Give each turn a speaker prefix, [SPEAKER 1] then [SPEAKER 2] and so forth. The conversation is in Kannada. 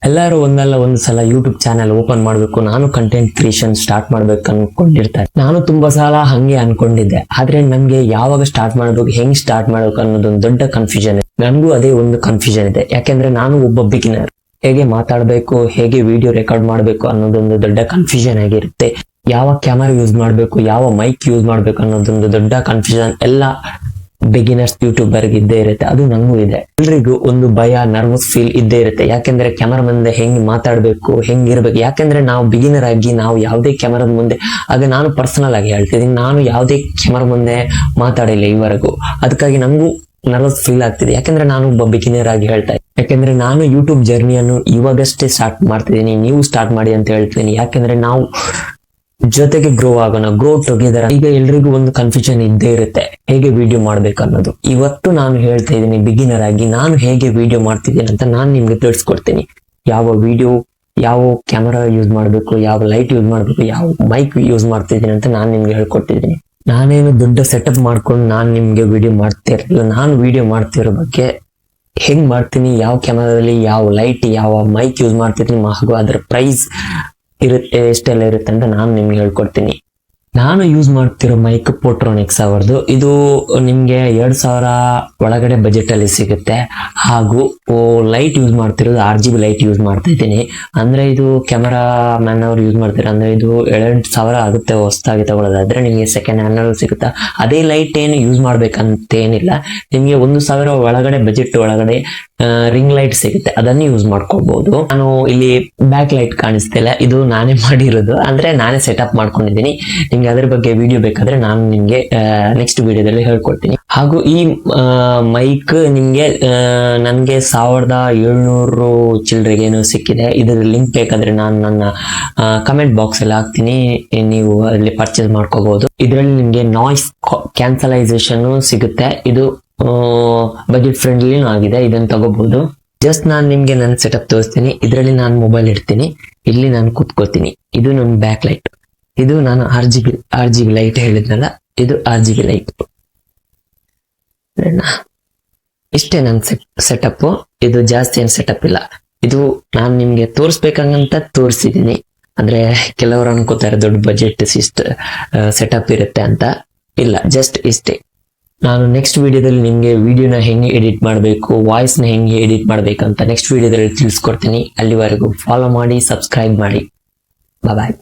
[SPEAKER 1] ಎಲ್ಲರೂ ಒಂದಲ್ಲ ಒಂದು ಸಲ ಯೂಟ್ಯೂಬ್ ಚಾನೆಲ್ ಓಪನ್ ಮಾಡಬೇಕು, ನಾನು ಕಂಟೆಂಟ್ ಕ್ರಿಯೇಷನ್ ಸ್ಟಾರ್ಟ್ ಮಾಡ್ಬೇಕು ಅನ್ಕೊಂಡಿರ್ತಾರೆ. ನಾನು ತುಂಬಾ ಸಲ ಹಂಗೆ ಅನ್ಕೊಂಡಿದ್ದೆ. ಆದ್ರೆ ನಮ್ಗೆ ಯಾವಾಗ ಸ್ಟಾರ್ಟ್ ಮಾಡ್ಬೇಕು, ಹೆಂಗ್ ಸ್ಟಾರ್ಟ್ ಮಾಡ್ಬೇಕು ಅನ್ನೋದೊಂದು ದೊಡ್ಡ ಕನ್ಫ್ಯೂಷನ್ ಇದೆ. ನನಗೂ ಅದೇ ಒಂದು ಕನ್ಫ್ಯೂಷನ್ ಇದೆ. ಯಾಕೆಂದ್ರೆ ನಾನು ಒಬ್ಬ ಬಿಗಿನರ್. ಹೇಗೆ ಮಾತಾಡ್ಬೇಕು, ಹೇಗೆ ವಿಡಿಯೋ ರೆಕಾರ್ಡ್ ಮಾಡ್ಬೇಕು ಅನ್ನೋದೊಂದು ದೊಡ್ಡ ಕನ್ಫ್ಯೂಷನ್ ಆಗಿರುತ್ತೆ. ಯಾವ ಕ್ಯಾಮರಾ ಯೂಸ್ ಮಾಡ್ಬೇಕು, ಯಾವ ಮೈಕ್ ಯೂಸ್ ಮಾಡ್ಬೇಕು ಅನ್ನೋದೊಂದು ದೊಡ್ಡ ಕನ್ಫ್ಯೂಷನ್ ಎಲ್ಲ ಬಿಗಿನರ್ಸ್ ಯೂಟ್ಯೂಬರ್ ಇದ್ದೇ ಇರುತ್ತೆ. ಅದು ನಂಗೂ ಇದೆ. ಎಲ್ರಿಗೂ ಒಂದು ಭಯ, ನರ್ವಸ್ ಫೀಲ್ ಇದ್ದೇ ಇರುತ್ತೆ. ಯಾಕೆಂದ್ರೆ ಕ್ಯಾಮರಾ ಮುಂದೆ ಹೆಂಗ್ ಮಾತಾಡ್ಬೇಕು, ಹೆಂಗಿರ್ಬೇಕು. ಯಾಕೆಂದ್ರೆ ನಾವು ಬಿಗಿನರ್ ಆಗಿ ನಾವು ಯಾವುದೇ ಕ್ಯಾಮರಾದ ಮುಂದೆ, ಆಗ ನಾನು ಪರ್ಸನಲ್ ಆಗಿ ಹೇಳ್ತಿದ್ದೀನಿ, ನಾನು ಯಾವುದೇ ಕ್ಯಾಮರಾ ಮುಂದೆ ಮಾತಾಡಿಲ್ಲ ಈವರೆಗೂ. ಅದಕ್ಕಾಗಿ ನಂಗೂ ನರ್ವಸ್ ಫೀಲ್ ಆಗ್ತಿದೆ. ಯಾಕೆಂದ್ರೆ ನಾನು ಒಬ್ಬ ಬಿಗಿನರ್ ಆಗಿ ಹೇಳ್ತಾ ಇದ್ದೀನಿ. ಯಾಕೆಂದ್ರೆ ನಾನು ಯೂಟ್ಯೂಬ್ ಜರ್ನಿಯನ್ನು ಇವಾಗಷ್ಟೇ ಸ್ಟಾರ್ಟ್ ಮಾಡ್ತಿದ್ದೀನಿ, ನೀವು ಸ್ಟಾರ್ಟ್ ಮಾಡಿ ಅಂತ ಹೇಳ್ತೀನಿ. ಯಾಕೆಂದ್ರೆ ನಾವು ಜೊತೆಗೆ ಗ್ರೋ ಆಗೋಣ, ಗ್ರೋ ಟುಗೆದರ್. ಈಗ ಎಲ್ರಿಗೂ ಒಂದು ಕನ್ಫ್ಯೂಷನ್ ಇದ್ದೇ ಇರುತ್ತೆ, ಹೇಗೆ ವಿಡಿಯೋ ಮಾಡ್ಬೇಕು ಅನ್ನೋದು. ಇವತ್ತು ನಾನು ಹೇಳ್ತಾ ಇದ್ದೀನಿ, ಬಿಗಿನರ್ ಆಗಿ ನಾನು ಹೇಗೆ ವಿಡಿಯೋ ಮಾಡ್ತಿದ್ದೀನಿ ಅಂತ ನಾನು ನಿಮ್ಗೆ ತಿಳಿಸ್ಕೊಡ್ತೀನಿ. ಯಾವ ವಿಡಿಯೋ, ಯಾವ ಕ್ಯಾಮರಾ ಯೂಸ್ ಮಾಡ್ಬೇಕು, ಯಾವ ಲೈಟ್ ಯೂಸ್ ಮಾಡ್ಬೇಕು, ಯಾವ ಮೈಕ್ ಯೂಸ್ ಮಾಡ್ತಿದ್ದೀನಿ ಅಂತ ನಾನು ನಿಮ್ಗೆ ಹೇಳ್ಕೊಟ್ಟಿದ್ದೀನಿ. ನಾನೇನು ದೊಡ್ಡ ಸೆಟಪ್ ಮಾಡ್ಕೊಂಡು ನಾನು ನಿಮ್ಗೆ ವಿಡಿಯೋ ಮಾಡ್ತಿರಲಿಲ್ಲ. ನಾನು ವಿಡಿಯೋ ಮಾಡ್ತಿರೋ ಬಗ್ಗೆ, ಹೆಂಗ್ ಮಾಡ್ತೀನಿ, ಯಾವ ಕ್ಯಾಮರಾದಲ್ಲಿ ಯಾವ ಲೈಟ್, ಯಾವ ಮೈಕ್ ಯೂಸ್ ಮಾಡ್ತಿದ್ದೀನಿ, ಹಾಗೂ ಅದರ ಪ್ರೈಸ್ ಇರುತ್ತೆ, ಎಷ್ಟೆಲ್ಲ ಇರುತ್ತೆ ಅಂತ ನಾನು ನಿಮ್ಗೆ ಹೇಳ್ಕೊಡ್ತೀನಿ. ನಾನು ಯೂಸ್ ಮಾಡ್ತಿರೋ ಮೈಕ್ ಪೋಟ್ರಾನಿಕ್ಸ್ ಅವರದು. ಇದು ನಿಮ್ಗೆ 2000 ಒಳಗಡೆ ಬಜೆಟ್ ಅಲ್ಲಿ ಸಿಗುತ್ತೆ. ಹಾಗೂ ಲೈಟ್ ಯೂಸ್ ಮಾಡ್ತಿರೋದು RGB ಲೈಟ್ ಯೂಸ್ ಮಾಡ್ತಾ ಇದ್ದೀನಿ. ಅಂದ್ರೆ ಇದು ಕ್ಯಾಮರಾ ಮ್ಯಾನ್ ಅವ್ರು ಯೂಸ್ ಮಾಡ್ತಾರೆ. ಅಂದ್ರೆ ಇದು 7000 ಆಗುತ್ತೆ ಹೊಸದಾಗಿ ತಗೊಳ್ಳೋದಾದ್ರೆ. ನಿಮ್ಗೆ ಸೆಕೆಂಡ್ ಹ್ಯಾಂಡ್ ಅಲ್ಲಿ ಸಿಗುತ್ತಾ. ಅದೇ ಲೈಟ್ ಏನು ಯೂಸ್ ಮಾಡ್ಬೇಕಂತ ಏನಿಲ್ಲ. ನಿಮ್ಗೆ 1000 ಒಳಗಡೆ ಬಜೆಟ್ ಒಳಗಡೆ ರಿಂಗ್ ಲೈಟ್ ಸಿಗುತ್ತೆ, ಅದನ್ನು ಯೂಸ್ ಮಾಡ್ಕೋಬಹುದು. ನಾನು ಇಲ್ಲಿ ಬ್ಯಾಕ್ ಲೈಟ್ ಕಾಣಿಸ್ತಿಲ್ಲ, ಇದು ನಾನೇ ಮಾಡಿರೋದು. ಅಂದ್ರೆ ನಾನೇ ಸೆಟಪ್ ಮಾಡ್ಕೊಂಡಿದ್ದೀನಿ. ನಿಮ್ಗೆ ಅದ್ರ ಬಗ್ಗೆ ವಿಡಿಯೋ ಬೇಕಾದ್ರೆ ನಾನು ನಿಮ್ಗೆ ನೆಕ್ಸ್ಟ್ ವಿಡಿಯೋದಲ್ಲಿ ಹೇಳ್ಕೊಡ್ತೀನಿ. ಹಾಗೂ ಈ ಮೈಕ್ ನಿಮ್ಗೆ ನನ್ಗೆ 1700 ಚಿಲ್ಲರೆಗೆ ಏನೋ ಸಿಕ್ಕಿದೆ. ಇದರ ಲಿಂಕ್ ಬೇಕಾದ್ರೆ ನಾನು ನನ್ನ ಕಮೆಂಟ್ ಬಾಕ್ಸ್ ಅಲ್ಲಿ ಹಾಕ್ತೀನಿ, ನೀವು ಅಲ್ಲಿ ಪರ್ಚೇಸ್ ಮಾಡ್ಕೋಬಹುದು. ಇದರಲ್ಲಿ ನಿಮ್ಗೆ ನಾಯ್ಸ್ ಕ್ಯಾನ್ಸಲೈಸೇಷನ್ ಸಿಗುತ್ತೆ. ಇದು ಬಜೆಟ್ ಫ್ರೆಂಡ್ಲಿ ಆಗಿದೆ, ಇದನ್ನು ತಗೋಬಹುದು. ಜಸ್ಟ್ ನಾನು ನಿಮ್ಗೆ ನನ್ನ ಸೆಟಪ್ ತೋರಿಸ್ತೀನಿ. ಇದರಲ್ಲಿ ನಾನು ಮೊಬೈಲ್ ಇಡ್ತೀನಿ, ಇಲ್ಲಿ ನಾನು ಕೂತ್ಕೋತೀನಿ. ಇದು ನನ್ನ ಬ್ಯಾಕ್ ಲೈಟ್. ಇದು ನಾನು RGB ಲೈಟ್ ಹೇಳಿದ್ನಲ್ಲ, ಇದು RGB ಲೈಟ್. ಇಷ್ಟೇ ನನ್ನ ಸೆಟಪ್. ಇದು ಜಾಸ್ತಿ ಏನು ಸೆಟಪ್ ಇಲ್ಲ. ಇದು ನಾನು ನಿಮ್ಗೆ ತೋರಿಸ್ಬೇಕಂತ ತೋರಿಸಿದ್ದೀನಿ. ಅಂದ್ರೆ ಕೆಲವರು ಅನ್ಕೋತಾರೆ ದೊಡ್ಡ ಬಜೆಟ್ ಸೆಟಪ್ ಇರುತ್ತೆ ಅಂತ. ಇಲ್ಲ, ಜಸ್ಟ್ ಇಷ್ಟೇ. ನಾನು ನೆಕ್ಸ್ಟ್ ವಿಡಿಯೋದಲ್ಲಿ ನಿಮ್ಗೆ ವಿಡಿಯೋನ ಹೆಂಗೆ ಎಡಿಟ್ ಮಾಡಬೇಕು, ವಾಯ್ಸ್ನ ಹೆಂಗೆ ಎಡಿಟ್ ಮಾಡ್ಬೇಕಂತ ನೆಕ್ಸ್ಟ್ ವಿಡಿಯೋದಲ್ಲಿ ತಿಳಿಸ್ಕೊಡ್ತೀನಿ. ಅಲ್ಲಿವರೆಗೂ ಫಾಲೋ ಮಾಡಿ, ಸಬ್ಸ್ಕ್ರೈಬ್ ಮಾಡಿ. ಬಾಯ್.